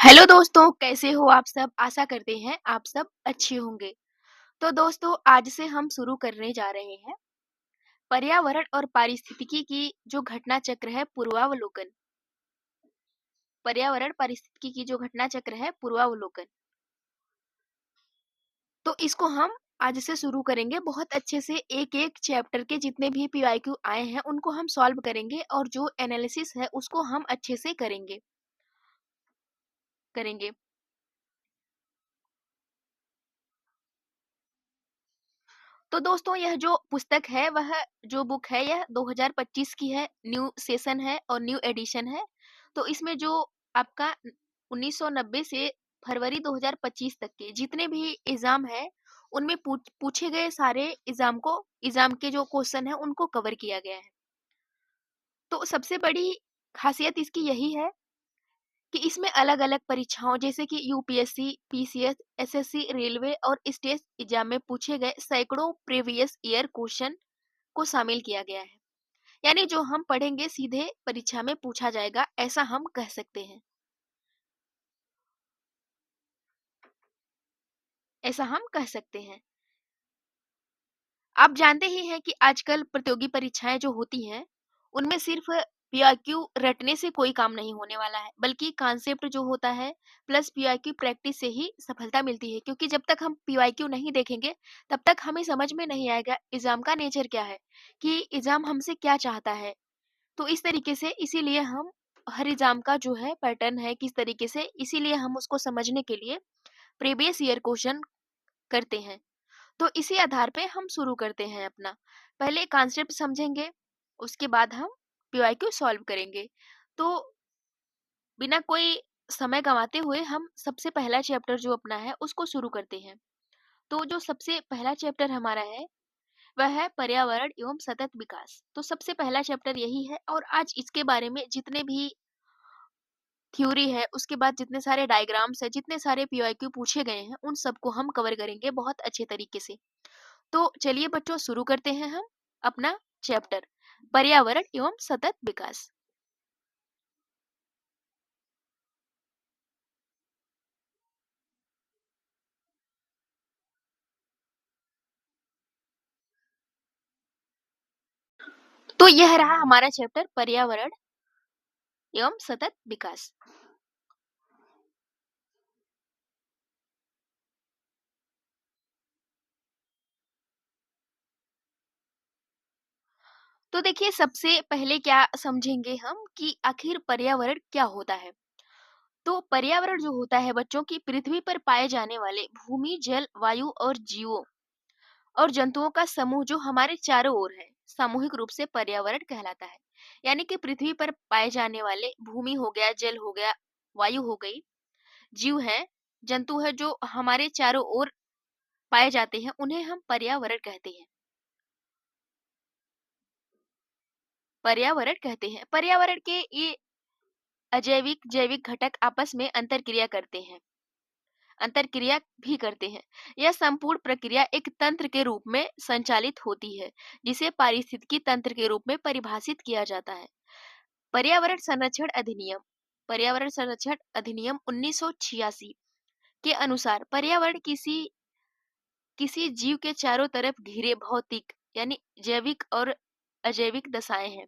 Hello दोस्तों, कैसे हो आप सब? आशा करते हैं आप सब अच्छे होंगे। तो दोस्तों, आज से हम शुरू करने जा रहे हैं पर्यावरण और पारिस्थितिकी की जो घटना चक्र है पूर्वावलोकन। पर्यावरण पारिस्थितिकी की जो घटना चक्र है पूर्वावलोकन। तो इसको हम आज से शुरू करेंगे बहुत अच्छे से। एक-एक चैप्टर के जितने भी पीवाईक्यू आए हैं उनको हम सॉल्व करेंगे और जो एनालिसिस है उसको हम अच्छे से करेंगे। तो दोस्तों, यह जो पुस्तक है वह जो बुक है यह 2025 की है, न्यू सेशन है और न्यू एडिशन है। तो इसमें जो आपका 1990 से फरवरी 2025 तक के जितने भी एग्जाम है उनमें पूछे गए सारे एग्जाम के जो क्वेश्चन है उनको कवर किया गया है। तो सबसे बड़ी खासियत इसकी यही है कि इसमें अलग-अलग परीक्षाओं जैसे कि यूपीएससी, पीसीएस, एसएससी, रेलवे और स्टेट एग्जाम में पूछे गए सैकड़ों प्रीवियस ईयर क्वेश्चन को शामिल किया गया है। यानी जो हम पढ़ेंगे सीधे परीक्षा में पूछा जाएगा, ऐसा हम कह सकते हैं। ऐसा हम कह सकते हैं। आप जानते ही हैं कि आजकल प्रतियोगी परीक्षाएं जो होती हैं, उनमें सिर्फ पीआईक्यू रटने से कोई काम नहीं होने वाला है, बल्कि कॉन्सेप्ट जो होता है प्लस पीआईक्यू प्रैक्टिस से ही सफलता मिलती है। क्योंकि जब तक हम पीआईक्यू नहीं देखेंगे, तब तक हमें समझ में नहीं आएगा एग्जाम का नेचर क्या है, कि एग्जाम हमसे क्या चाहता है। तो इस तरीके से इसीलिए हम हर एग्जाम का जो है पैटर्न है किस तरीके से, इसीलिए हम उसको समझने के लिए प्रीवियस ईयर क्वेश्चन करते हैं। तो इसी आधार पे हम शुरू करते हैं अपना। पहले कॉन्सेप्ट समझेंगे, उसके बाद हम पीवाईक्यू सॉल्व करेंगे। तो बिना कोई समय गंवाते हुए हम सबसे पहला चैप्टर जो अपना है उसको शुरू करते हैं। तो जो सबसे पहला चैप्टर हमारा है वह है पर्यावरण एवं सतत विकास। तो सबसे पहला चैप्टर यही है और आज इसके बारे में जितने भी थ्योरी है, उसके बाद जितने सारे डायग्राम्स है, जितने सारे पीवाईक्यू पूछे गए हैं, उन सबको हम कवर करेंगे बहुत अच्छे तरीके से। तो चलिए बच्चों, शुरू करते हैं हम अपना चैप्टर पर्यावरण एवं सतत विकास। तो यह रहा हमारा चैप्टर पर्यावरण एवं सतत विकास। तो देखिए, सबसे पहले क्या समझेंगे हम कि आखिर पर्यावरण क्या होता है। तो पर्यावरण जो होता है बच्चों की पृथ्वी पर पाए जाने वाले भूमि, जल, वायु और जीवों और जंतुओं का समूह जो हमारे चारों ओर है, सामूहिक रूप से पर्यावरण कहलाता है। यानी कि पृथ्वी पर पाए जाने वाले भूमि हो गया, जल हो गया, वायु हो गई, जीव है, जंतु है जो हमारे चारों ओर पाए जाते हैं, उन्हें हम पर्यावरण कहते हैं। पर्यावरण कहते हैं। पर्यावरण के ये अजैविक जैविक घटक आपस में अंतरक्रिया भी करते हैं। यह संपूर्ण प्रक्रिया एक तंत्र के रूप में संचालित होती है, जिसे पारिस्थितिकी तंत्र के रूप में परिभाषित किया जाता है। पर्यावरण संरक्षण अधिनियम पर्यावरण संरक्षण अधिनियम 1986 के अनुसार पर्यावरण किसी जीव के चारों तरफ घिरे भौतिक यानी जैविक और अजैविक दशाएं हैं,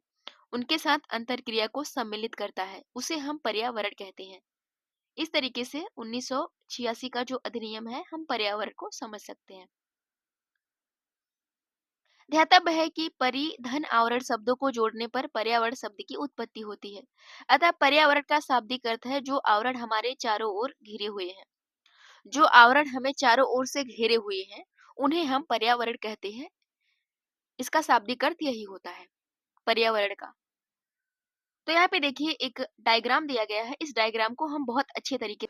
उनके साथ अंतरक्रिया को सम्मिलित करता है, उसे हम पर्यावरण कहते हैं। इस तरीके से 1986 का जो अधिनियम है, हम पर्यावरण को समझ सकते हैं। ध्यातव्य है कि परि धन आवरण शब्दों को जोड़ने पर पर्यावरण शब्द की उत्पत्ति होती है। अतः पर्यावरण का शाब्दिक अर्थ है जो आवरण हमारे चारों ओर घिरे हुए हैं। जो आवरण हमें चारों ओर से घेरे हुए हैं, उन्हें हम पर्यावरण कहते हैं। इसका शाब्दिक अर्थ यही होता है पर्यावरण का। तो यहाँ पे देखिए एक डायग्राम दिया गया है, इस डायग्राम को हम बहुत अच्छे तरीके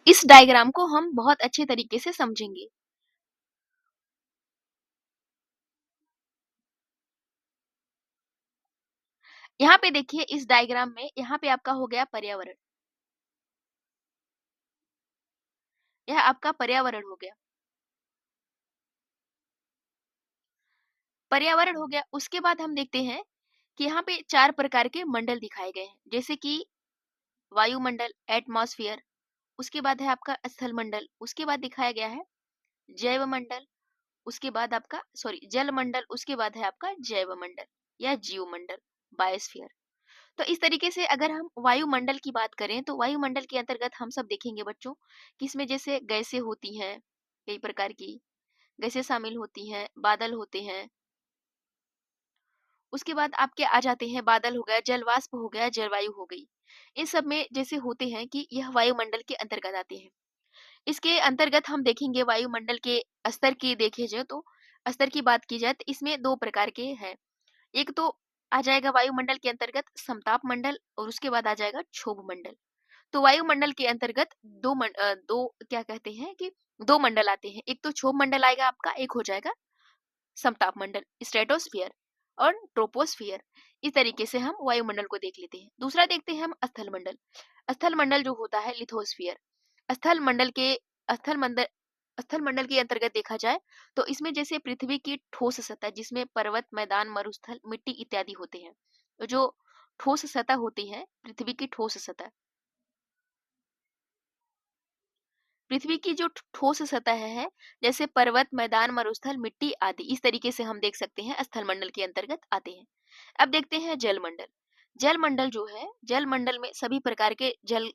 इस डायग्राम को हम बहुत अच्छे तरीके से समझेंगे। यहाँ पे देखिए इस डायग्राम में यहाँ पे आपका हो गया पर्यावरण, यह आपका पर्यावरण हो गया। पर्यावरण हो गया, उसके बाद हम देखते हैं कि यहाँ पे 4 प्रकार के मंडल दिखाए गए हैं, जैसे कि वायुमंडल, एटमॉस्फेयर, उसके बाद है आपका स्थल मंडल, उसके बाद दिखाया गया है जैव मंडल, उसके बाद आपका जल मंडल, उसके बाद है आपका जैव मंडल या जीव मंडल, बायोस्फीयर। तो इस तरीके से अगर हम वायुमंडल की बात करें तो वायुमंडल के अंतर्गत हम सब देखेंगे बच्चों कि इसमें जैसे गैसें होती हैं, कई प्रकार की गैसें शामिल होती हैं, बादल होते हैं, उसके बाद आपके आ जाते हैं बादल हो गया, जल वाष्प हो गया, जलवायु हो गई। इन सब में जैसे होते हैं कि यह वायुमंडल के अंतर्गत आते हैं। इसके अंतर्गत हम देखेंगे वायुमंडल के स्तर की देखे जाए तो स्तर की बात की जाए तो इसमें 2 प्रकार के हैं। एक तो आ जाएगा वायुमंडल के अंतर्गत समताप मंडल और उसके बाद आ जाएगा क्षोभ मंडल। तो वायुमंडल के अंतर्गत 2 क्या कहते हैं कि 2 मंडल आते हैं। एक तो क्षोभ मंडल आएगा आपका, एक हो जाएगा समताप मंडल, स्ट्रेटोस्फियर और ट्रोपोस्फियर। इस तरीके से हम वायुमंडल को देख लेते हैं। दूसरा देखते हैं हम स्थल मंडल। स्थल मंडल जो होता है लिथोस्फियर। स्थल मंडल के स्थल मंडल स्थल मंडल के अंतर्गत देखा जाए तो इसमें जैसे पृथ्वी की ठोस सतह जिसमें पर्वत, मैदान, मरुस्थल, मिट्टी इत्यादि होते हैं। तो जो ठोस सतह होती है, पृथ्वी की ठोस सतह, पृथ्वी की जो ठोस सतह है, जैसे पर्वत, मैदान, मरुस्थल, मिट्टी आदि, इस तरीके से हम देख सकते हैं स्थल मंडल के अंतर्गत आते हैं। अब देखते हैं जल मंडल। जल मंडल जो है, जल मंडल में सभी प्रकार के जल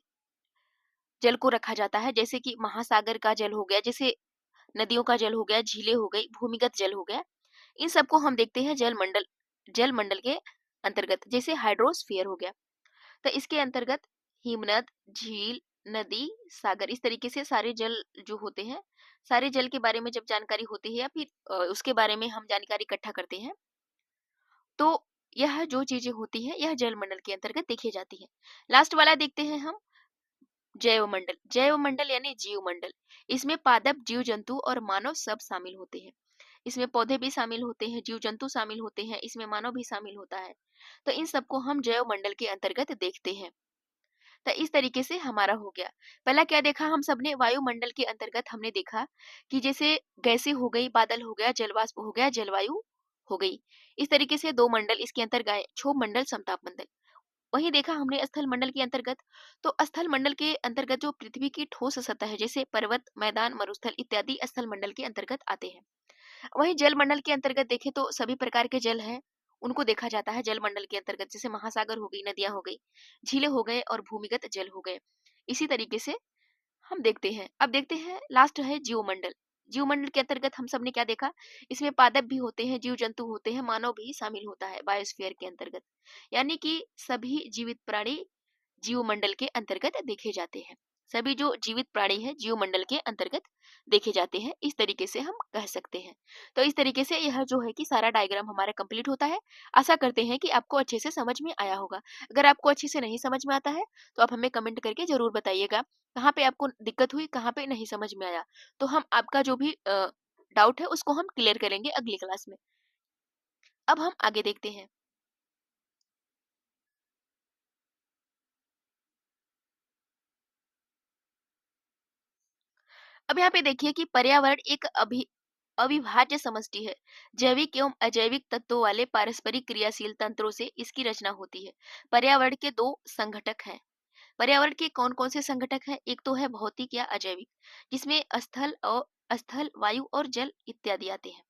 जल को रखा जाता है, जैसे कि महासागर का जल हो गया, जैसे नदियों का जल हो गया, झीलें हो गई, भूमिगत जल हो गया। इन सबको हम देखते हैं जल मंडल के अंतर्गत, जैसे हाइड्रोस्फीयर हो गया। तो इसके अंतर्गत हिमनद, झील, नदी, सागर, इस तरीके से सारे जल जो होते हैं, सारे जल के बारे में जब जानकारी होती है या फिर उसके बारे में हम जानकारी इकट्ठा करते हैं, तो यह जो चीजें होती हैं, यह जल मंडल के अंतर्गत देखी जाती है। लास्ट वाला देखते हैं हम जैव मंडल। जैव मंडल यानी जीव मंडल। इसमें पादप, जीव जंतु और मानव सब शामिल होते हैं। इसमें पौधे भी शामिल होते हैं, जीव जंतु शामिल होते हैं, इसमें मानव भी शामिल होता है। तो इन सबको हम जैव मंडल के अंतर्गत देखते हैं। तो इस तरीके से हमारा हो गया। पहला क्या देखा हम सबने, वायुमंडल के अंतर्गत हमने देखा कि जैसे गैसें हो गई, बादल हो गया, जलवाष्प हो गया, जलवायु हो गई। इस तरीके से 2 मंडल इसके अंतर्गत आए, क्षोभ मंडल, समताप मंडल। वहीं देखा हमने स्थल मंडल के अंतर्गत, तो स्थल मंडल के अंतर्गत जो पृथ्वी की ठोस सतह है, जैसे पर्वत, मैदान, मरुस्थल इत्यादि स्थल मंडल के अंतर्गत आते हैं। वहीं जल मंडल के अंतर्गत देखें तो सभी प्रकार के जल हैं, उनको देखा जाता है जल मंडल के अंतर्गत, जैसे महासागर हो गई, नदियां हो गई, झीलें हो गए और भूमिगत जल हो गए। इसी तरीके से हम देखते हैं। अब देखते हैं लास्ट है जीवमंडल। जीवमंडल के अंतर्गत हम सबने क्या देखा, इसमें पादप भी होते हैं, जीव जंतु होते हैं, मानव भी शामिल होता है बायोस्फीयर के अंतर्गत। यानी कि सभी जीवित प्राणी जीवमंडल के अंतर्गत देखे जाते हैं। सभी जो जीवित प्राणी हैं जीवमंडल के अंतर्गत देखे जाते हैं, इस तरीके से हम कह सकते हैं। तो इस तरीके से यह जो है कि सारा डायग्राम हमारा कंप्लीट होता है। आशा करते हैं कि आपको अच्छे से समझ में आया होगा। अगर आपको अच्छे से नहीं समझ में आता है तो आप हमें कमेंट करके जरूर बताइएगा कहाँ पे आपको दिक्कत हुई, कहाँ पे नहीं समझ में आया। तो हम आपका जो भी डाउट है उसको हम क्लियर करेंगे अगली क्लास में। अब हम आगे देखते हैं। अब यहाँ पे देखिए कि पर्यावरण एक अविभाज्य समष्टि है। जैविक एवं अजैविक तत्वों वाले पारस्परिक क्रियाशील तंत्रों से इसकी रचना होती है। पर्यावरण के 2 संघटक हैं। पर्यावरण के कौन-कौन से संघटक हैं? एक तो है भौतिक या अजैविक, जिसमें स्थल, वायु और जल इत्यादि आते हैं।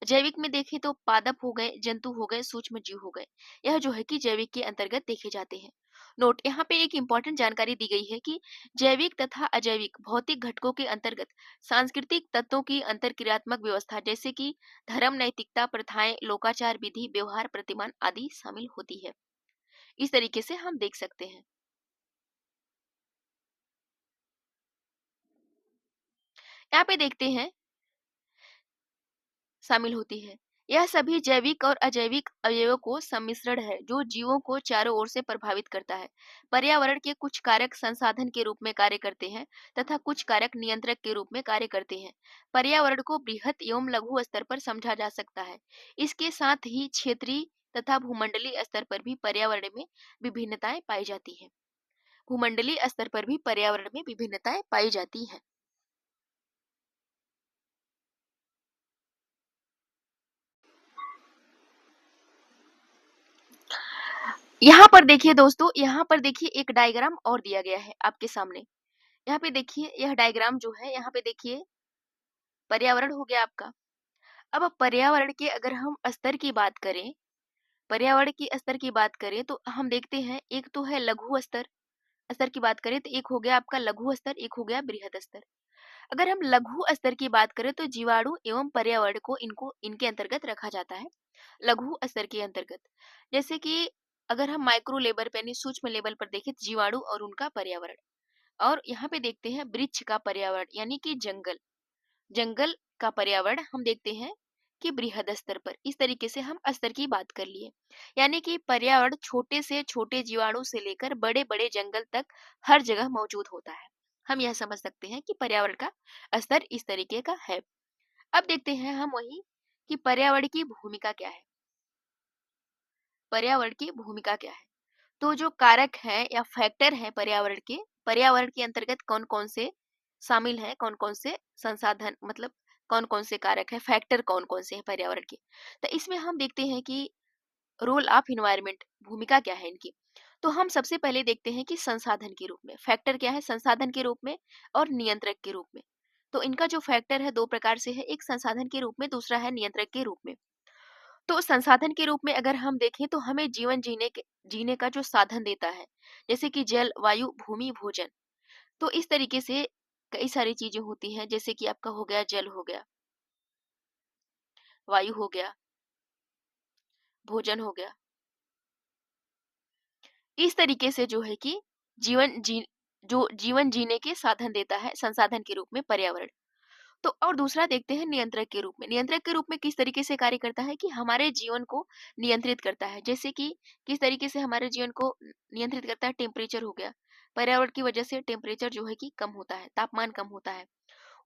जैविक में देखें तो पादप हो गए, जंतु हो गए, सूक्ष्म जीव हो गए। यह जो है कि जैविक के अंतर्गत देखे जाते हैं। नोट, यहाँ पे एक इंपॉर्टेंट जानकारी दी गई है कि जैविक तथा अजैविक भौतिक घटकों के अंतर्गत सांस्कृतिक तत्वों की अंतरक्रियात्मक व्यवस्था, जैसे कि धर्म, नैतिकता, प्रथाएं, लोकाचार, विधि, व्यवहार, प्रतिमान आदि शामिल होती है। इस तरीके से हम देख सकते हैं। यहाँ पे देखते हैं शामिल होती है। यह सभी जैविक और अजैविक अवयवों को सम्मिश्रण है जो जीवों को चारों ओर से प्रभावित करता है। पर्यावरण के कुछ कारक संसाधन के रूप में कार्य करते हैं तथा कुछ कारक नियंत्रक के रूप में कार्य करते हैं। पर्यावरण को बृहत एवं लघु स्तर पर समझा जा सकता है। इसके साथ ही क्षेत्रीय तथा भूमंडलीय स्तर पर भी पर्यावरण में विभिन्नताएं पाई जाती हैं। भूमंडलीय स्तर पर भी पर्यावरण में विभिन्नताएं पाई जाती हैं। यहाँ पर देखिए दोस्तों, यहाँ पर देखिए एक डायग्राम और दिया गया है आपके सामने। यहाँ पे देखिए यह डायग्राम जो है, यहाँ पे देखिए पर्यावरण हो गया आपका। अब पर्यावरण के अगर हम स्तर की बात करें, पर्यावरण की स्तर की बात करें तो हम देखते हैं एक तो है लघु स्तर, स्तर की बात करें तो एक हो गया आपका लघु स्तर, एक हो गया बृहद स्तर। अगर हम लघु स्तर की बात करें तो जीवाणु एवं पर्यावरण को इनको इनके अंतर्गत रखा जाता है, लघु स्तर के अंतर्गत। जैसे कि अगर हम माइक्रो लेवल पे यानी सूक्ष्म लेवल पर देखें तो जीवाणु और उनका पर्यावरण, और यहाँ पे देखते हैं वृक्ष का पर्यावरण यानी कि जंगल, जंगल का पर्यावरण हम देखते हैं कि बृहद स्तर पर। इस तरीके से हम स्तर की बात कर लिए, यानी कि पर्यावरण छोटे से छोटे जीवाणु से लेकर बड़े बड़े जंगल तक हर जगह मौजूद होता है। हम यह समझ सकते हैं कि पर्यावरण का स्तर इस तरीके का है। अब देखते हैं हम वही कि पर्यावरण की भूमिका क्या है। पर्यावरण की भूमिका क्या है, तो जो कारक है या फैक्टर है पर्यावरण के अंतर्गत कौन कौन से शामिल हैं, कौन कौन से संसाधन मतलब कौन कौन से कारक है, फैक्टर कौन कौन से हैं पर्यावरण के। तो इसमें हम देखते हैं कि रोल ऑफ इन्वायरमेंट, भूमिका क्या है इनकी। तो हम सबसे पहले देखते हैं कि संसाधन के रूप में फैक्टर क्या है, संसाधन के रूप में और नियंत्रक के रूप में। तो इनका जो फैक्टर है दो प्रकार से है, एक संसाधन के रूप में, दूसरा है नियंत्रक के रूप में। तो संसाधन के रूप में अगर हम देखें तो हमें जीने का जो साधन देता है, जैसे कि जल, वायु, भूमि, भोजन। तो इस तरीके से कई सारी चीजें होती हैं, जैसे कि आपका हो गया जल हो गया, वायु हो गया, भोजन हो गया। इस तरीके से जो है कि जीवन जी जो जीवन जीने के साधन देता है संसाधन के रूप में पर्यावरण। तो और दूसरा देखते हैं नियंत्रक के रूप में। नियंत्रक के रूप में किस तरीके से कार्य करता है कि हमारे जीवन को नियंत्रित करता है। जैसे कि किस तरीके से हमारे जीवन को नियंत्रित करता है, टेम्परेचर हो गया। पर्यावरण की वजह से टेम्परेचर जो है कि कम होता है, तापमान कम होता है।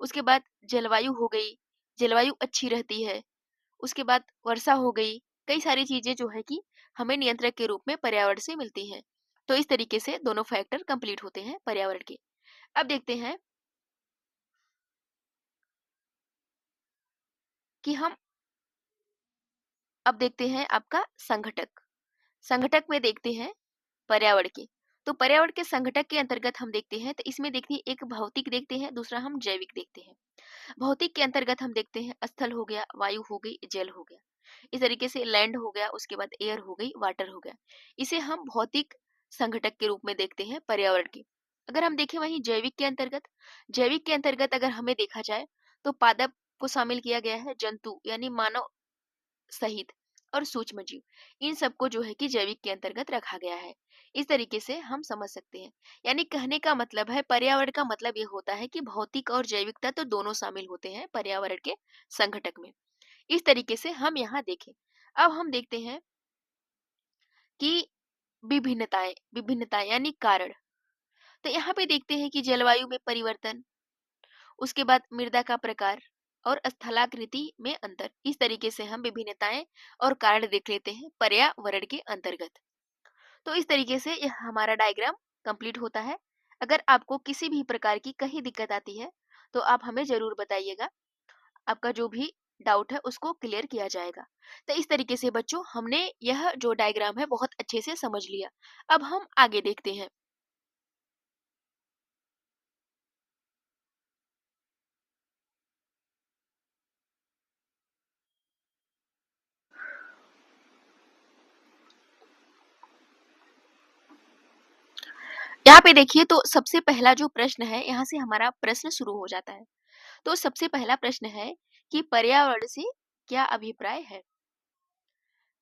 उसके बाद जलवायु हो गई, जलवायु अच्छी रहती है। उसके बाद वर्षा हो गई। कई सारी चीजें जो है कि हमें नियंत्रक के रूप में पर्यावरण से मिलती हैं। तो इस तरीके से दोनों फैक्टर कंप्लीट होते हैं पर्यावरण के। अब देखते हैं कि हम अब देखते हैं आपका संघटक। संघटक में देखते हैं पर्यावरण के। तो पर्यावरण के संघटक के अंतर्गत हम देखते हैं तो इसमें देखिए एक भौतिक देखते हैं, दूसरा हम जैविक देखते हैं। भौतिक के अंतर्गत हम देखते हैं स्थल हो गया, वायु हो गई, जल हो गया। इस तरीके से लैंड हो गया, उसके बाद एयर हो गई, वाटर हो गया। इसे हम भौतिक संघटक के रूप में देखते हैं पर्यावरण के। अगर हम देखें वहीं जैविक के अंतर्गत अगर हमें देखा जाए तो पादप को शामिल किया गया है, जंतु यानी मानव सहित और सूक्ष्म जीव, इन सबको जो है कि जैविक के अंतर्गत रखा गया है। इस तरीके से हम समझ सकते हैं। यानी कहने का मतलब है पर्यावरण का मतलब ये होता है कि भौतिक और जैविक तत्व तो दोनों शामिल होते हैं पर्यावरण के संघटक में। इस तरीके से हम यहाँ देखें। अब हम देखते हैं कि विभिन्नताएं यानी कारण। तो यहाँ पे देखते हैं कि जलवायु में परिवर्तन, उसके बाद मृदा का प्रकार और स्थलाकृति में अंतर। इस तरीके से हम विभिन्नताएं और कारण देख लेते हैं पर्यावरण के अंतर्गत। तो इस तरीके से यह हमारा डायग्राम कंप्लीट होता है। अगर आपको किसी भी प्रकार की कहीं दिक्कत आती है तो आप हमें जरूर बताइएगा। आपका जो भी डाउट है उसको क्लियर किया जाएगा। तो इस तरीके से बच्चों हमने यह जो डायग्राम है बहुत अच्छे से समझ लिया। अब हम आगे देखते हैं। यहाँ पे देखिए तो सबसे पहला जो प्रश्न है, यहाँ से हमारा प्रश्न शुरू हो जाता है। तो सबसे पहला प्रश्न है कि पर्यावरण से क्या अभिप्राय है?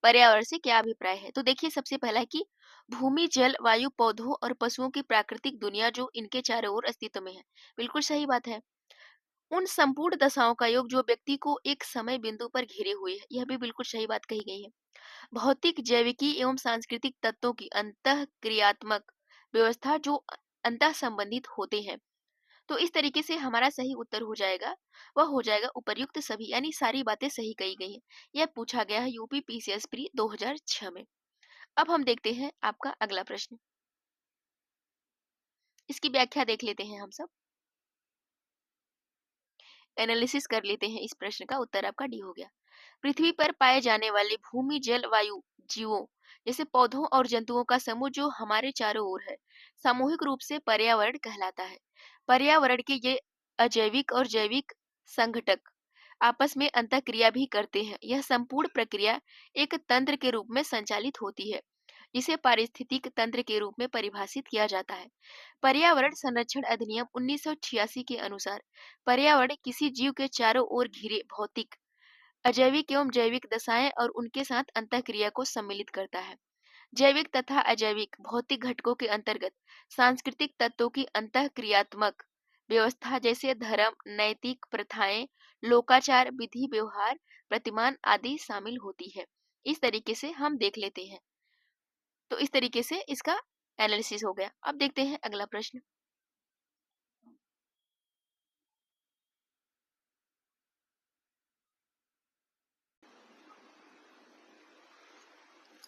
पर्यावरण से क्या अभिप्राय है? तो देखिए सबसे पहला है कि भूमि, जल, वायु, पौधों और पशुओं की प्राकृतिक दुनिया जो इनके चारों ओर अस्तित्व में है। बिल्कुल सही बात है। उन संपूर्ण दशाओं का योग जो व्यक्ति को एक समय बिंदु पर घेरे हुए है। यह भी बिल्कुल सही बात कही गई है। भौतिक, जैविकी एवं सांस्कृतिक तत्वों की अंतः क्रियात्मक व्यवस्था जो अंतः संबंधित होते हैं। तो इस तरीके से हमारा सही उत्तर हो जाएगा, वह हो जाएगा उपर्युक्त सभी, यानी सारी बातें सही कही गई हैं। यह पूछा गया है यूपी पीसीएस प्री 2006 में। अब हम देखते हैं आपका अगला प्रश्न। इसकी व्याख्या देख लेते हैं हम सब। एनालिसिस कर लेते हैं इस प्रश्न का। उत्तर आपका डी हो गया। पृथ्वी पर पाए जाने वाले भूमि, जल, वायु जीवों जैसे पौधों और जंतुओं का समूह जो हमारे चारों ओर है, सामूहिक रूप से पर्यावरण कहलाता है। पर्यावरण के ये अजैविक और जैविक संघटक आपस में अंतःक्रिया भी करते हैं। यह संपूर्ण प्रक्रिया एक तंत्र के रूप में संचालित होती है, जिसे पारिस्थितिक तंत्र के रूप में परिभाषित किया जाता है। पर्यावरण संरक्षण अधिनियम 1986 के अनुसार पर्यावरण किसी जीव के चारों ओर घिरे भौतिक, अजैविक एवं जैविक दशाएं और उनके साथ अंतःक्रिया को सम्मिलित करता है। जैविक तथा अजैविक भौतिक घटकों के अंतर्गत सांस्कृतिक तत्वों की अंतःक्रियात्मक व्यवस्था जैसे धर्म, नैतिक प्रथाएं, लोकाचार, विधि व्यवहार, प्रतिमान आदि शामिल होती है। इस तरीके से हम देख लेते हैं। तो इस तरीके से इसका एनालिसिस हो गया। अब देखते हैं अगला प्रश्न।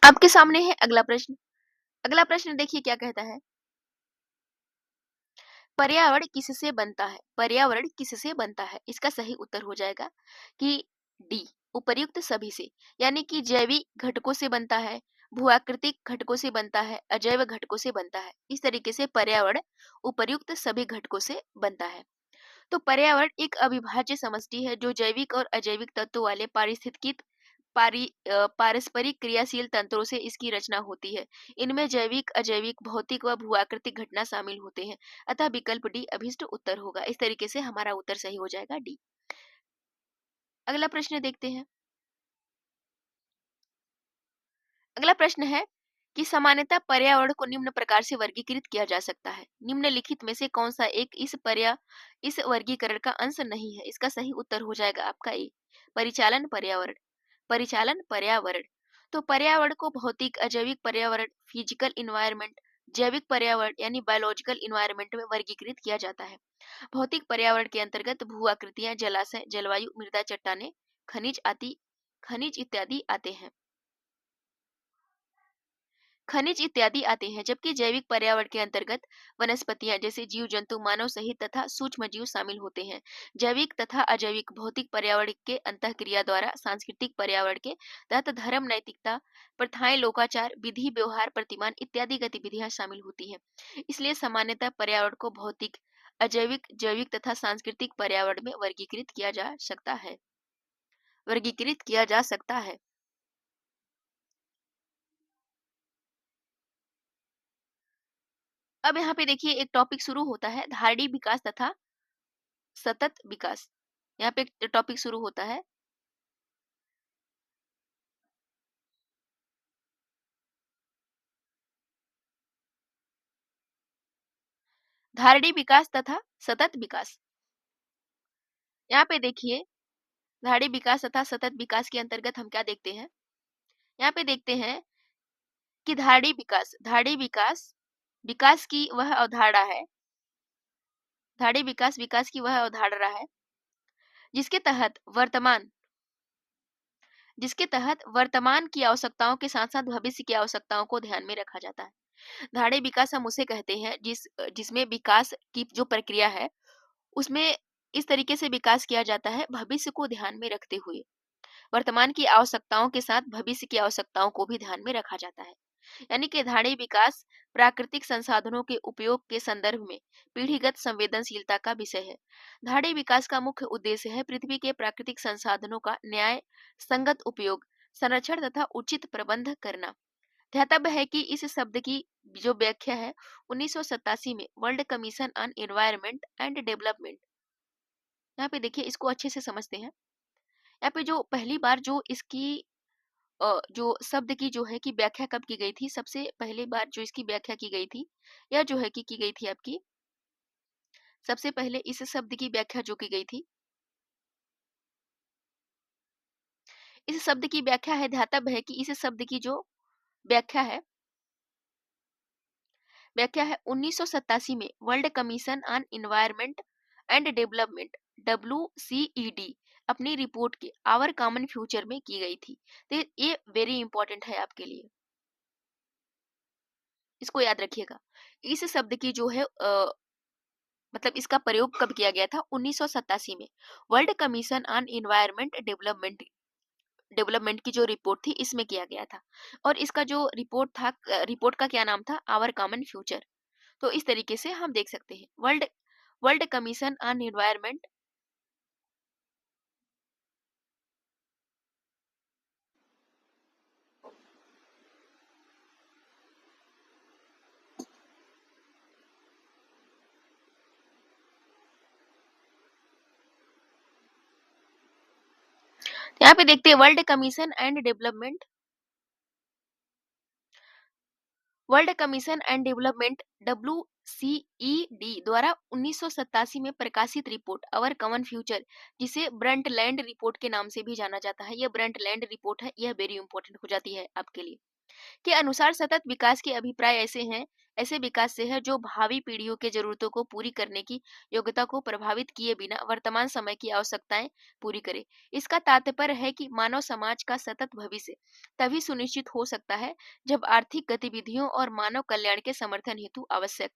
आपके सामने है अगला प्रश्न। अगला प्रश्न देखिए क्या कहता है। पर्यावरण किससे बनता है? पर्यावरण किससे बनता है? इसका सही उत्तर हो जाएगा कि डी, उपर्युक्त सभी से। यानी कि जैविक घटकों से बनता है, भूआकृतिक घटकों से बनता है, अजैव घटकों से बनता है। इस तरीके से पर्यावरण उपर्युक्त सभी घटकों से बनता है। तो पर्यावरण एक अविभाज्य समष्टि है जो जैविक और अजैविक तत्वों वाले पारिस्थितिक पारस्परिक क्रियाशील तंत्रों से इसकी रचना होती है। इनमें जैविक, अजैविक, भौतिक व भूआकृतिक घटना शामिल होते हैं। अतः विकल्प डी अभिष्ट उत्तर होगा। इस तरीके से हमारा उत्तर सही हो जाएगा डी। अगला प्रश्न देखते हैं। अगला प्रश्न है कि सामान्यतः पर्यावरण को निम्न प्रकार से वर्गीकृत किया जा सकता है। निम्नलिखित में से कौन सा एक इस वर्गीकरण का अंश नहीं है? इसका सही उत्तर हो जाएगा आपका ए, परिचालन पर्यावरण। परिचालन पर्यावरण। तो पर्यावरण को भौतिक, अजैविक पर्यावरण, फिजिकल इन्वायरमेंट, जैविक पर्यावरण यानी बायोलॉजिकल इन्वायरमेंट में वर्गीकृत किया जाता है। भौतिक पर्यावरण के अंतर्गत भू आकृतियां, जलाशय, जलवायु, मृदा, चट्टानें, खनिज इत्यादि आते हैं। खनिज इत्यादि आते हैं, जबकि जैविक पर्यावरण के अंतर्गत वनस्पतियां जैसे जीव जंतु, मानव सहित तथा सूक्ष्म जीव शामिल होते हैं। जैविक तथा अजैविक भौतिक पर्यावरण के अंतःक्रिया द्वारा सांस्कृतिक पर्यावरण के तहत धर्म, नैतिकता, प्रथाएं, लोकाचार, विधि व्यवहार, प्रतिमान इत्यादि गतिविधियां शामिल होती हैं। इसलिए सामान्यतः पर्यावरण को भौतिक, अजैविक, जैविक तथा सांस्कृतिक पर्यावरण में वर्गीकृत किया जा सकता है। अब यहाँ पे देखिए एक टॉपिक शुरू होता है, धारणीय विकास तथा सतत विकास। यहाँ पे एक टॉपिक शुरू होता है। धारणीय विकास तथा सतत विकास। यहाँ पे देखिए धारणीय विकास तथा सतत विकास के अंतर्गत हम क्या देखते हैं। यहाँ पे देखते हैं कि धारणीय विकास विकास की वह अवधारणा है। धारणीय विकास की वह अवधारणा है जिसके तहत वर्तमान की आवश्यकताओं के साथ साथ भविष्य की आवश्यकताओं को ध्यान में रखा जाता है। धारणीय विकास हम उसे कहते हैं जिसमें विकास की जो प्रक्रिया है उसमें इस तरीके से विकास किया जाता है, भविष्य को ध्यान में रखते हुए वर्तमान की आवश्यकताओं के साथ भविष्य की आवश्यकताओं को भी ध्यान में रखा जाता है। यानी कि धारणीय विकास प्राकृतिक संसाधनों के उपयोग के संदर्भ में पीढ़ीगत संवेदनशीलता का विषय है। धारणीय विकास का मुख्य उद्देश्य है पृथ्वी के प्राकृतिक संसाधनों का न्याय संगत उपयोग, संरक्षण तथा उचित प्रबंध करना। ध्यातव्य है कि इस शब्द की जो व्याख्या है 1987 में world commission on environment and development, यहाँ पे देखिए इसको अच्छे से समझते हैं। यहाँ पे जो पहली बार जो इसकी जो शब्द की जो है कि व्याख्या कब की गई थी, सबसे पहली बार जो इसकी व्याख्या की गई थी, यह जो है कि की गई थी आपकी सबसे पहले इस शब्द की व्याख्या जो की गई थी, इस शब्द की व्याख्या है, ध्यातव्य है कि इस शब्द की जो व्याख्या है 1987 में world commission on environment and development WCED अपनी रिपोर्ट के आवर कॉमन फ्यूचर में की गई थी। तो ये वेरी इंपॉर्टेंट है आपके लिए, इसको याद रखिएगा। इस शब्द की जो है मतलब इसका प्रयोग कब किया गया था 1987 में world commission on environment development development की जो रिपोर्ट थी इसमें किया गया था। और इसका जो रिपोर्ट था, रिपोर्ट का क्या नाम था? Our common future. तो इस तरीके से हम देख सकते हैं। World world commission on environment. यहाँ पे देखते हैं world commission and development. World commission and development WCED द्वारा 1987 में प्रकाशित रिपोर्ट अवर कॉमन फ्यूचर, जिसे ब्रंटलैंड रिपोर्ट के नाम से भी जाना जाता है, यह ब्रंटलैंड रिपोर्ट है, यह वेरी इंपॉर्टेंट हो जाती है आपके लिए, के अनुसार सतत विकास के अभिप्राय ऐसे विकास से है जो भावी पीढ़ियों के जरूरतों को पूरी करने की योग्यता को प्रभावित किए बिना वर्तमान समय की आवश्यकताएं पूरी करे। इसका तात्पर्य है कि मानव समाज का सतत भविष्य तभी सुनिश्चित हो सकता है जब आर्थिक गतिविधियों और मानव कल्याण के समर्थन हेतु आवश्यक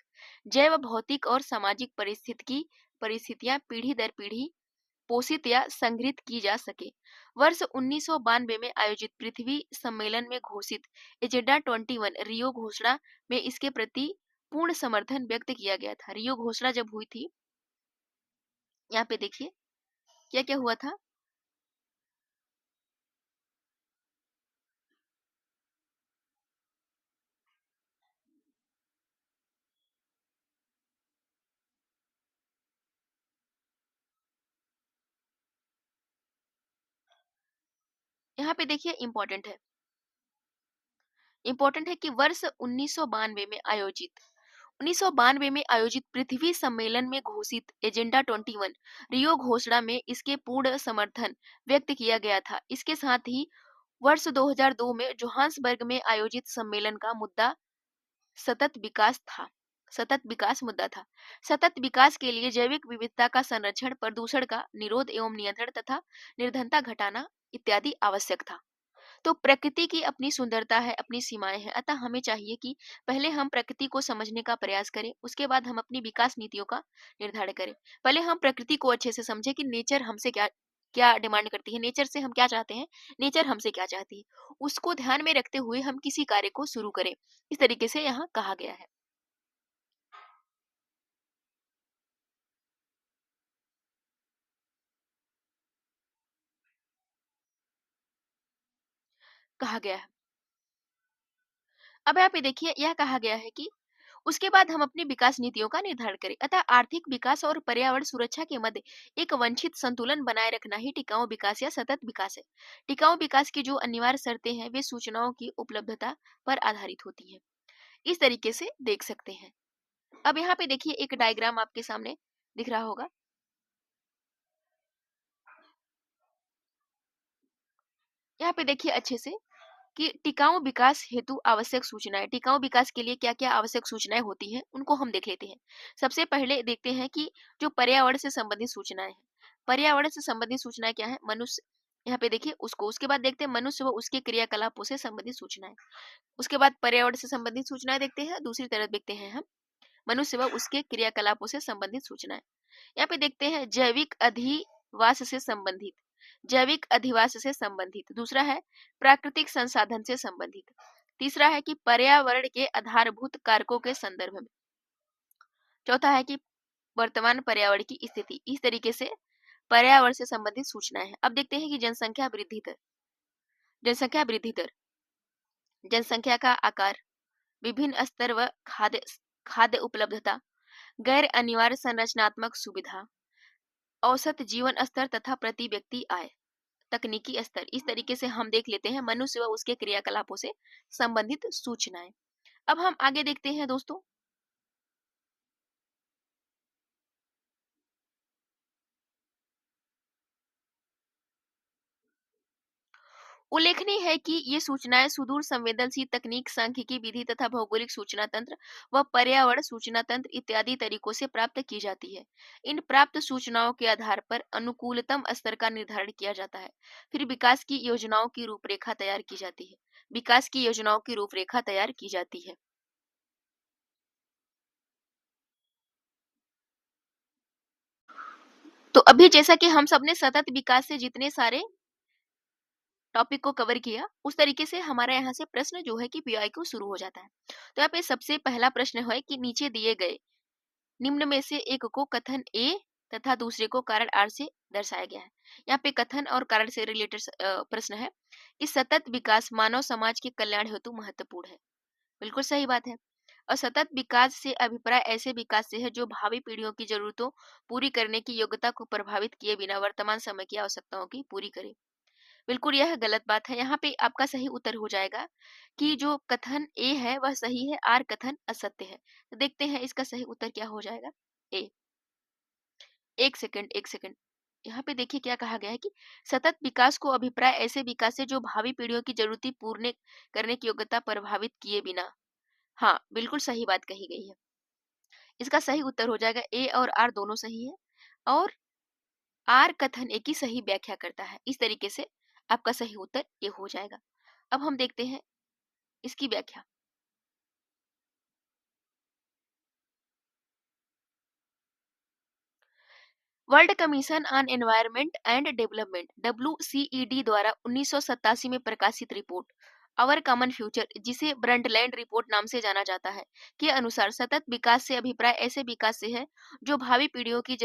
जैव भौतिक और सामाजिक परिस्थितियां पीढ़ी दर पीढ़ी पोषित या संग्रहित की जा सके। वर्ष 1992 में आयोजित पृथ्वी सम्मेलन में घोषित एजेंडा 21 रियो घोषणा में इसके प्रति पूर्ण समर्थन व्यक्त किया गया था। रियो घोषणा जब हुई थी, यहाँ पे देखिए क्या क्या हुआ था। यहाँ पे देखिए इंपॉर्टेंट है कि वर्ष 1992 में आयोजित पृथ्वी सम्मेलन में घोषित एजेंडा 21 रियो घोषणा में इसके पूर्ण समर्थन व्यक्त किया गया था। इसके साथ ही वर्ष 2002 में जोहान्सबर्ग में आयोजित सम्मेलन का मुद्दा सतत विकास था। सतत विकास मुद्दा था। सतत विकास के लिए जैविक विविधता का संरक्षण, प्रदूषण का निरोध एवं नियंत्रण तथा निर्धनता घटाना इत्यादि आवश्यक था। तो प्रकृति की अपनी सुंदरता है, अपनी सीमाएं हैं, अतः हमें चाहिए कि पहले हम प्रकृति को समझने का प्रयास करें, उसके बाद हम अपनी विकास नीतियों का निर्धारण करें। पहले हम प्रकृति को अच्छे से समझें कि नेचर हमसे क्या क्या डिमांड करती है, नेचर से हम क्या चाहते हैं, नेचर हमसे क्या चाहती है, उसको ध्यान में रखते हुए हम किसी कार्य को शुरू करें। इस तरीके से यहाँ कहा गया है। कहा गया है। अब यहाँ पे देखिए यह कहा गया है कि उसके बाद हम अपनी विकास नीतियों का निर्धारण करें, अतः आर्थिक विकास और पर्यावरण सुरक्षा के मध्य एक वांछित संतुलन बनाए रखना ही टिकाऊ विकास या सतत विकास है। टिकाऊ विकास की जो अनिवार्य शर्तें हैं वे सूचनाओं की उपलब्धता पर आधारित होती हैं। इस तरीके से देख सकते हैं। अब यहाँ पे देखिए एक डायग्राम आपके सामने दिख रहा होगा। यहाँ पे देखिए अच्छे से कि टिकाऊ विकास हेतु आवश्यक सूचनाएं, टिकाऊ विकास के लिए क्या क्या आवश्यक सूचनाएं होती हैं उनको हम देख लेते हैं। सबसे पहले देखते हैं कि जो पर्यावरण से संबंधित सूचनाएं हैं, पर्यावरण से संबंधित सूचनाएं क्या है? मनुष्य, यहाँ पे देखिए उसको, उसके बाद देखते हैं मनुष्य व उसके क्रियाकलापों से संबंधित सूचनाएं। उसके बाद पर्यावरण से संबंधित सूचनाएं देखते हैं, दूसरी तरफ देखते हैं हम मनुष्य व उसके क्रियाकलापों से संबंधित सूचनाएं। यहाँ पे देखते हैं जैविक अधिवास से संबंधित, दूसरा है प्राकृतिक संसाधन से संबंधित, तीसरा है कि पर्यावरण के आधारभूत कारकों के संदर्भ में, चौथा है कि वर्तमान पर्यावरण की स्थिति। इस तरीके से पर्यावरण से संबंधित सूचनाएं हैं। अब देखते हैं कि जनसंख्या वृद्धि दर, जनसंख्या का आकार, विभिन्न स्तर व खाद्य उपलब्धता, गैर अनिवार्य संरचनात्मक सुविधा, औसत जीवन स्तर तथा प्रति व्यक्ति आय, तकनीकी स्तर। इस तरीके से हम देख लेते हैं मनुष्य व उसके क्रियाकलापों से संबंधित सूचनाएं। अब हम आगे देखते हैं दोस्तों। उल्लेखनीय है कि ये सूचनाएं सुदूर संवेदनशील तकनीक, सांख्यिकी विधि तथा भौगोलिक सूचना तंत्र व पर्यावरण सूचना तंत्र इत्यादि तरीकों से प्राप्त की जाती है। इन प्राप्त सूचनाओं के आधार पर अनुकूलतम स्तर का निर्धारण किया जाता है। फिर विकास की योजनाओं की रूपरेखा तैयार की जाती है। विकास की योजनाओं की रूपरेखा तैयार की जाती है। तो अभी जैसा कि हम सबने सतत विकास से जितने सारे टॉपिक को कवर किया, उस तरीके से हमारा यहाँ से प्रश्न जो है कि पीआईक्यू शुरू हो जाता है। तो यहाँ पे सबसे पहला प्रश्न है कि नीचे दिए गए निम्न में से एक को कथन ए तथा दूसरे को कारण आर से दर्शाया गया है। यहाँ पे कथन और कारण से रिलेटेड प्रश्न है कि सतत विकास मानव समाज के कल्याण हेतु महत्वपूर्ण है। बिल्कुल सही बात है। और सतत विकास से अभिप्राय ऐसे विकास से है जो भावी पीढ़ियों की जरूरतों पूरी करने की योग्यता को प्रभावित किए बिना वर्तमान समय की आवश्यकताओं की पूरी करे। बिल्कुल यह गलत बात है। यहाँ पे आपका सही उत्तर हो जाएगा कि जो कथन ए है वह सही है, आर कथन असत्य है। तो देखते हैं इसका सही उत्तर क्या हो जाएगा। ए। एक सेकंड, एक सेकंड। यहाँ पे देखिए क्या कहा गया है कि सतत विकास को अभिप्राय ऐसे विकास से जो भावी पीढ़ियों की जरूरतें पूर्ण करने की योग्यता प्रभावित किए बिना। हाँ, बिल्कुल सही बात कही गई है। इसका सही उत्तर हो जाएगा ए और आर दोनों सही है। और आर कथन ए की सही व्याख्या करता है। इस तरीके से आपका सही उत्तर ए हो जाएगा। अब हम देखते हैं इसकी व्याख्या। World commission on environment and development WCED द्वारा 1987 में प्रकाशित रिपोर्ट आवर कॉमन फ्यूचर, जिसे ब्रंटलैंड रिपोर्ट नाम से जाना जाता है, के अनुसार सतत विकास से अभिप्राय ऐसे विकास से है जो भावी पीढ़ियों की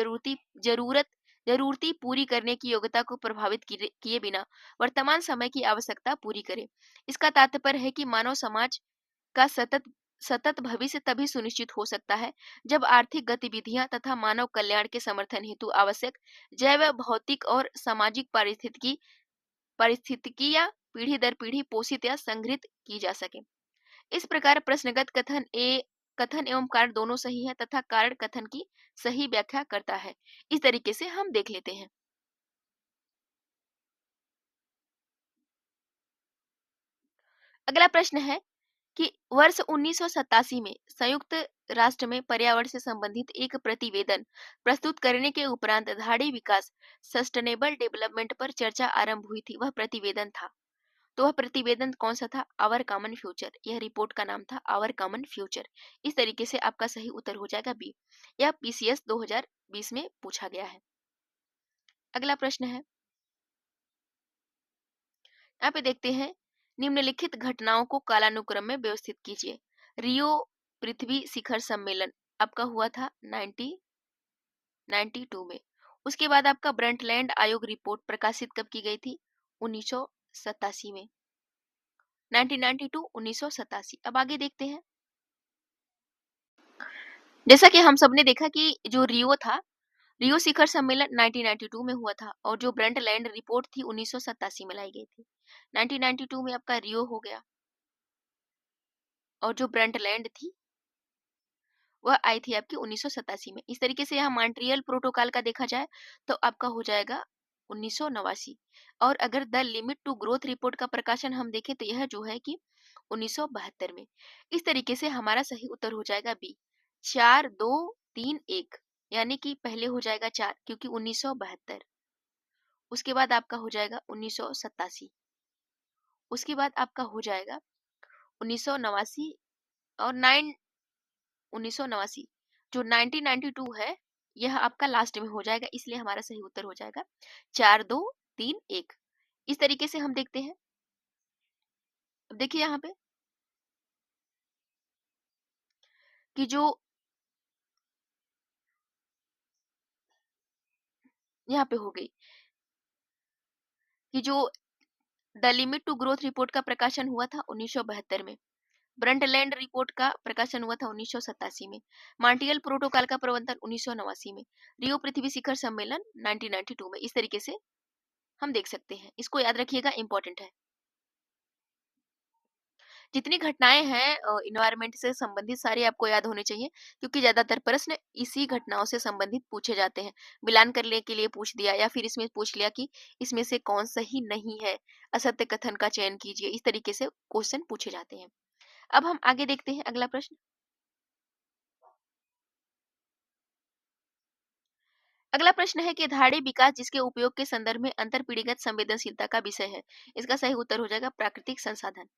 जरूरती पूरी करने की योग्यता को प्रभावित किए बिना वर्तमान समय की आवश्यकता पूरी करे। इसका तात्पर्य है कि मानव समाज का सतत सतत भविष्य तभी सुनिश्चित हो सकता है जब आर्थिक गतिविधियां तथा मानव कल्याण के समर्थन हेतु आवश्यक जैव भौतिक और सामाजिक पारिस्थितिकियां पीढ़ी दर पीढ़ी पोषित या संग्रहित की जा सके। इस प्रकार प्रश्नगत कथन एवं कारण दोनों सही है तथा कारण कथन की सही व्याख्या करता है। इस तरीके से हम देख लेते हैं। अगला प्रश्न है कि वर्ष 1987 में संयुक्त राष्ट्र में पर्यावरण से संबंधित एक प्रतिवेदन प्रस्तुत करने के उपरांत धाड़ी विकास सस्टेनेबल डेवलपमेंट पर चर्चा आरंभ हुई थी। वह प्रतिवेदन था। तो वह प्रतिवेदन कौन सा था? Our common future. यह रिपोर्ट का नाम था आवर कॉमन फ्यूचर। इस तरीके से आपका सही उत्तर हो जाएगा बी। यह PCS 2020 में पूछा गया है। अगला प्रश्न है, यहाँ पे देखते हैं निम्नलिखित घटनाओं को कालानुक्रम में व्यवस्थित कीजिए। रियो पृथ्वी शिखर सम्मेलन आपका हुआ था 1992 में। उसके बाद आपका ब्रंटलैंड आयोग रिपोर्ट प्रकाशित कब की गई थी? 1987 में। 1992 1987। अब आगे देखते हैं। जैसा कि हम सबने देखा कि जो रियो था, रियो शिखर सम्मेलन 1992 में हुआ था और जो ब्रंटलैंड रिपोर्ट थी 1987 में लाई गई थी। 1992 में आपका रियो हो गया और जो ब्रंटलैंड थी वह आई थी आपकी 1987 में। इस तरीके से यहाँ मॉन्ट्रियल प्रोटोकॉल का देखा जाए तो आपका हो जाएगा 1989। और अगर the limit to growth report का प्रकाशन हम देखें तो यह जो है कि 1972 में। इस तरीके से हमारा सही उत्तर हो जाएगा बी। 4 2 3 1, यानी कि पहले हो जाएगा 4 क्योंकि 1972, उसके बाद आपका हो जाएगा 1987, उसके बाद आपका हो जाएगा 1989 और 1989। जो 1992 है यह आपका लास्ट में हो जाएगा, इसलिए हमारा सही उत्तर हो जाएगा 4 2 3 1। इस तरीके से हम देखते हैं। अब देखिए यहाँ पे कि जो यहाँ पे हो गई कि जो the limit to growth report का प्रकाशन हुआ था 1972 में। ब्रंटलैंड रिपोर्ट का प्रकाशन हुआ था 1987 में। मॉन्ट्रियल प्रोटोकॉल का प्रबंधन 1989 में। रियो पृथ्वी शिखर सम्मेलन 1992 में। इस तरीके से हम देख सकते हैं। इसको याद रखिएगा, इंपॉर्टेंट है। जितनी घटनाएं हैं इन्वायरमेंट से संबंधित सारे आपको याद होने चाहिए क्योंकि ज्यादातर प्रश्न इसी घटनाओं से संबंधित पूछे जाते हैं। मिलान करने के लिए पूछ दिया या फिर इसमें पूछ लिया कि इसमें से कौन सही नहीं है, असत्य कथन का चयन कीजिए। इस तरीके से क्वेश्चन पूछे जाते हैं। अब हम आगे देखते हैं अगला प्रश्न। अगला प्रश्न है कि धाड़ी विकास जिसके उपयोग के संदर्भ में अंतर पीढ़ीगत संवेदनशीलता का विषय है, इसका सही उत्तर हो जाएगा प्राकृतिक संसाधन।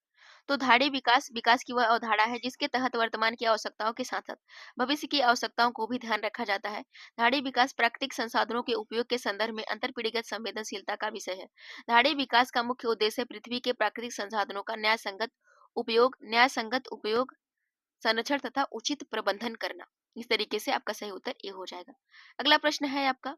तो धाड़ी विकास, विकास की वह अवधारणा है जिसके तहत वर्तमान की आवश्यकताओं के साथ-साथ भविष्य की आवश्यकताओं को भी ध्यान रखा जाता है। धाड़ी विकास प्राकृतिक संसाधनों के उपयोग के संदर्भ में अंतर्पीढ़ीगत संवेदनशीलता का विषय है। धाड़ी विकास का मुख्य उद्देश्य पृथ्वी के प्राकृतिक संसाधनों का न्याय संगत उपयोग, संरक्षण तथा उचित प्रबंधन करना। इस तरीके से आपका सही उत्तर ए हो जाएगा। अगला प्रश्न है आपका,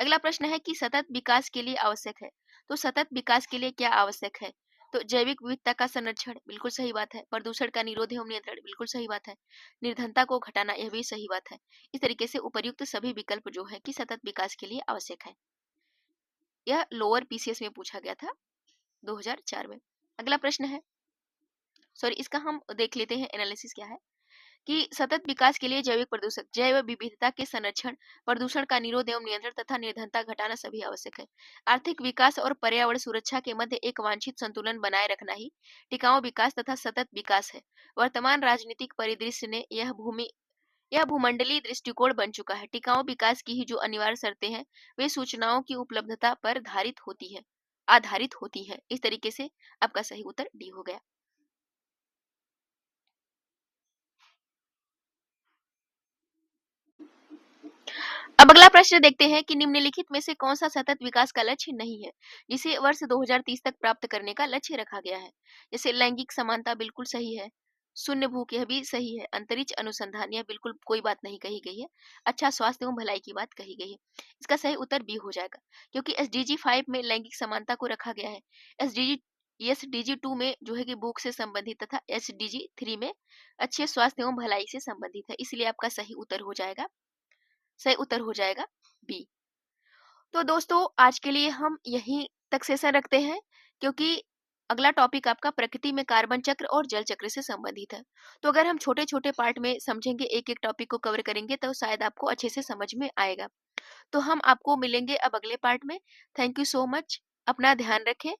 अगला प्रश्न है कि सतत विकास के लिए आवश्यक है। तो सतत विकास के लिए क्या आवश्यक है? तो जैविक विविधता का संरक्षण, बिल्कुल सही बात है। प्रदूषण का निरोध एवं नियंत्रण, बिल्कुल सही बात है। निर्धनता को घटाना, यह भी सही बात है। इस तरीके से उपर्युक्त सभी विकल्प जो है कि सतत विकास के लिए आवश्यक है। यह लोअर पीसीएस में पूछा गया था 2004 में। अगला प्रश्न है, सॉरी, इसका हम देख लेते हैं एनालिसिस क्या है कि सतत विकास के लिए जैविक प्रदूषक, जैव विविधता के संरक्षण, प्रदूषण का निरोध एवं नियंत्रण तथा निर्धनता घटाना सभी आवश्यक है। आर्थिक विकास और पर्यावरण सुरक्षा के मध्य एक वांछित संतुलन बनाए रखना ही टिकाऊ विकास तथा सतत विकास है। वर्तमान राजनीतिक परिदृश्य ने यह भूमंडलीय दृष्टिकोण बन चुका है। टिकाऊ विकास की ही जो अनिवार्य शर्तें हैं वे सूचनाओं की उपलब्धता पर आधारित होती है। इस तरीके से आपका सही उत्तर डी हो गया। अब अगला प्रश्न देखते हैं कि निम्नलिखित में से कौन सा सतत विकास का लक्ष्य नहीं है जिसे वर्ष 2030 तक प्राप्त करने का लक्ष्य रखा गया है। जैसे लैंगिक समानता, बिल्कुल सही है। शून्य भूख, यह भी सही है। अंतरिक्ष अनुसंधान, यह बिल्कुल कोई बात नहीं कही गई है। अच्छा स्वास्थ्य एवं भलाई की बात कही गई है। इसका सही उत्तर बी हो जाएगा क्योंकि एसडीजी 5 में लैंगिक समानता को रखा गया है। एसडीजी 2 में जो है कि भूख से संबंधित तथा एसडीजी 3 में अच्छे स्वास्थ्य एवं भलाई से संबंधित है। इसलिए आपका सही उत्तर हो जाएगा बी। तो दोस्तों आज के लिए हम यहीं तक सेशन रखते हैं क्योंकि अगला टॉपिक आपका प्रकृति में कार्बन चक्र और जल चक्र से संबंधित है। तो अगर हम छोटे छोटे पार्ट में समझेंगे, एक एक टॉपिक को कवर करेंगे तो शायद आपको अच्छे से समझ में आएगा। तो हम आपको मिलेंगे अब अगले पार्ट में। Thank you so much. अपना ध्यान रखें।